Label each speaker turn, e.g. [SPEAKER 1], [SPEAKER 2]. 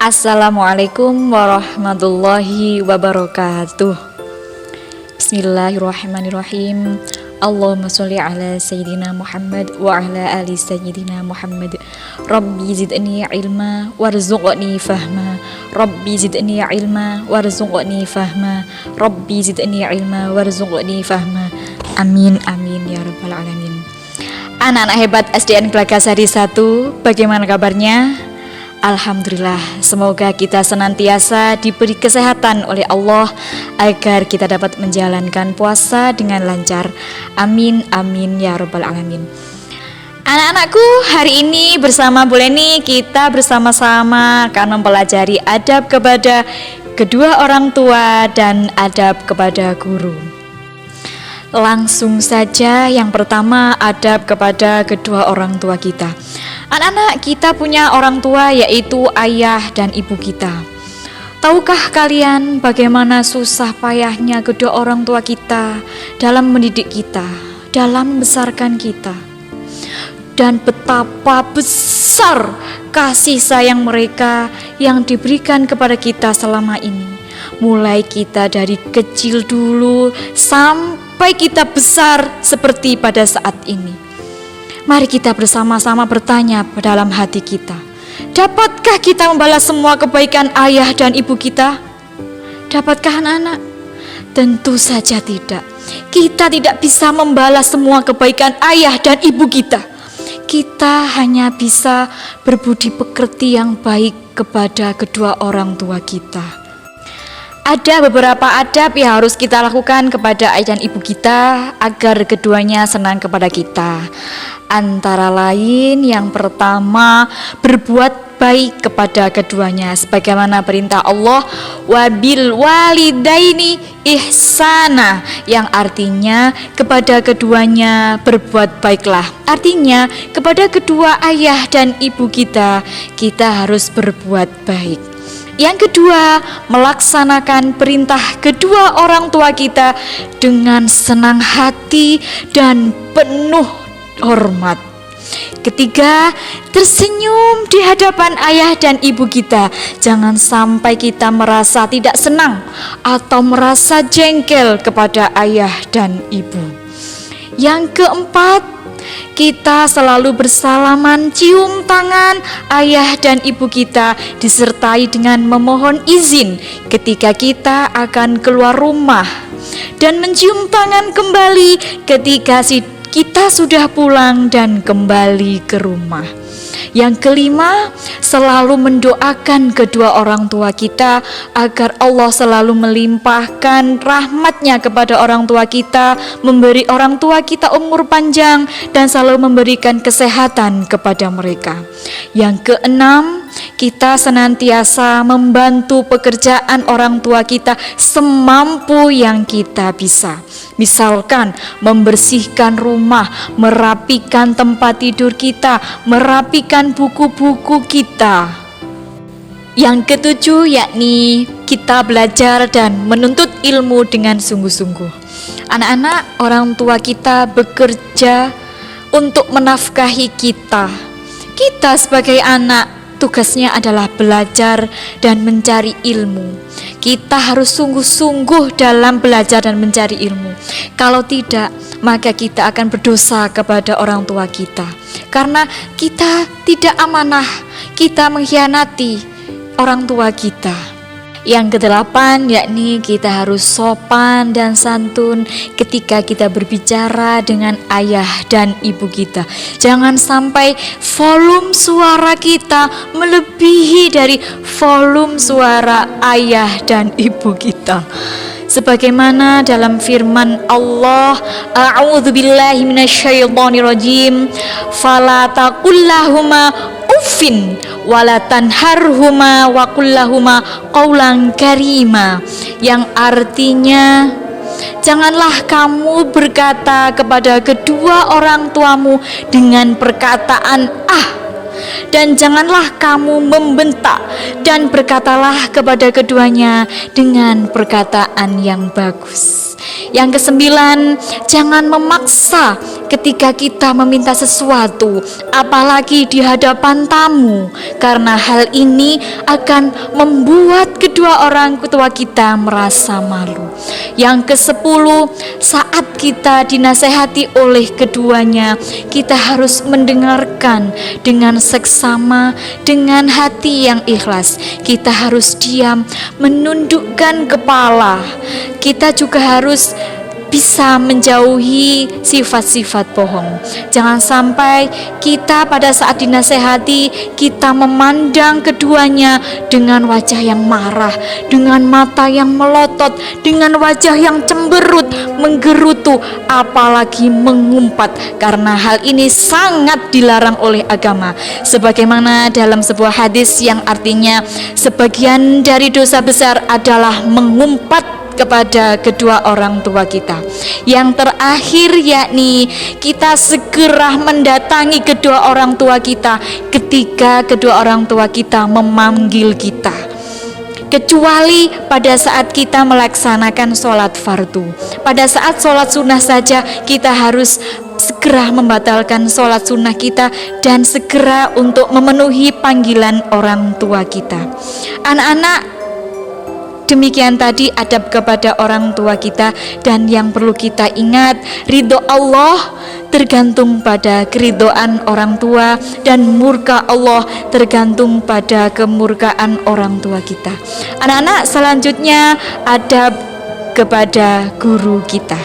[SPEAKER 1] Assalamualaikum warahmatullahi wabarakatuh. Bismillahirrahmanirrahim. Allahumma sholli ala sayyidina Muhammad wa ala ali sayyidina Muhammad. Rabbi zidni ilma warzuqni fahma. Rabbi zidni ilma warzuqni fahma. Rabbi zidni ilma warzuqni fahma. Amin amin ya rabbal alamin. Anak-anak hebat SDN Gelagasari 1, bagaimana kabarnya? Alhamdulillah, semoga kita senantiasa diberi kesehatan oleh Allah agar kita dapat menjalankan puasa dengan lancar. Amin, amin ya rabbal alamin. Anak-anakku, hari ini bersama Bu Leni kita bersama-sama akan mempelajari adab kepada kedua orang tua dan adab kepada guru. Langsung saja, yang pertama adab kepada kedua orang tua kita. Anak-anak, kita punya orang tua yaitu ayah dan ibu kita. Tahukah kalian bagaimana susah payahnya kedua orang tua kita dalam mendidik kita, dalam membesarkan kita, dan betapa besar kasih sayang mereka yang diberikan kepada kita selama ini. Mulai kita dari kecil dulu sampai kita besar seperti pada saat ini. Mari kita bersama-sama bertanya dalam hati kita, dapatkah kita membalas semua kebaikan ayah dan ibu kita? Dapatkah anak-anak? Tentu saja tidak. Kita tidak bisa membalas semua kebaikan ayah dan ibu kita. Kita hanya bisa berbudi pekerti yang baik kepada kedua orang tua kita. Ada beberapa adab yang harus kita lakukan kepada ayah dan ibu kita agar keduanya senang kepada kita. Antara lain, yang pertama, berbuat baik kepada keduanya sebagaimana perintah Allah, wabil walidaini ihsana, yang artinya kepada keduanya berbuat baiklah. Artinya kepada kedua ayah dan ibu kita harus berbuat baik. Yang kedua, melaksanakan perintah kedua orang tua kita dengan senang hati dan penuh hormat. Ketiga, tersenyum di hadapan ayah dan ibu kita. Jangan sampai kita merasa tidak senang atau merasa jengkel kepada ayah dan ibu. Yang keempat, kita selalu bersalaman, cium tangan ayah dan ibu kita, disertai dengan memohon izin ketika kita akan keluar rumah, dan mencium tangan kembali ketika kita sudah pulang dan kembali ke rumah. Yang kelima, selalu mendoakan kedua orang tua kita agar Allah selalu melimpahkan rahmatnya kepada orang tua kita, memberi orang tua kita umur panjang dan selalu memberikan kesehatan kepada mereka. Yang keenam, kita senantiasa membantu pekerjaan orang tua kita semampu yang kita bisa. Misalkan membersihkan rumah, merapikan tempat tidur kita, merapikan buku-buku kita. Yang ketujuh, yakni kita belajar dan menuntut ilmu dengan sungguh-sungguh. Anak-anak, orang tua kita bekerja untuk menafkahi kita. Kita sebagai anak, tugasnya adalah belajar dan mencari ilmu. Kita harus sungguh-sungguh dalam belajar dan mencari ilmu. Kalau tidak, maka kita akan berdosa kepada orang tua kita. Karena kita tidak amanah, kita mengkhianati orang tua kita. Yang kedelapan, yakni kita harus sopan dan santun ketika kita berbicara dengan ayah dan ibu kita. Jangan sampai volume suara kita melebihi dari volume suara ayah dan ibu kita. Sebagaimana dalam firman Allah, a'udzubillahi minasyaitonirrajim, fala taqul lahuma uffin wala tanharhuma wa qul lahuma qaulan karima, yang artinya janganlah kamu berkata kepada kedua orang tuamu dengan perkataan dan janganlah kamu membentak, dan berkatalah kepada keduanya dengan perkataan yang bagus. Yang kesembilan, jangan memaksa ketika kita meminta sesuatu, apalagi di hadapan tamu, karena hal ini akan membuat kedua orang tua kita merasa malu. Yang kesepuluh, saat kita dinasehati oleh keduanya, kita harus mendengarkan dengan seksama, dengan hati yang ikhlas. Kita harus diam, menundukkan kepala. Kita juga harus bisa menjauhi sifat-sifat bohong. Jangan sampai kita pada saat dinasehati, kita memandang keduanya dengan wajah yang marah, dengan mata yang melotot, dengan wajah yang cemberut, menggerutu, apalagi mengumpat, karena hal ini sangat dilarang oleh agama. Sebagaimana dalam sebuah hadis yang artinya, sebagian dari dosa besar adalah mengumpat kepada kedua orang tua kita. Yang terakhir yakni kita segera mendatangi kedua orang tua kita ketika kedua orang tua kita memanggil kita, kecuali pada saat kita melaksanakan sholat fardu. Pada saat sholat sunnah saja kita harus segera membatalkan sholat sunnah kita dan segera untuk memenuhi panggilan orang tua kita. Anak-anak, demikian tadi adab kepada orang tua kita, dan yang perlu kita ingat, ridho Allah tergantung pada keridhaan orang tua, dan murka Allah tergantung pada kemurkaan orang tua kita. Anak-anak, selanjutnya adab kepada guru kita.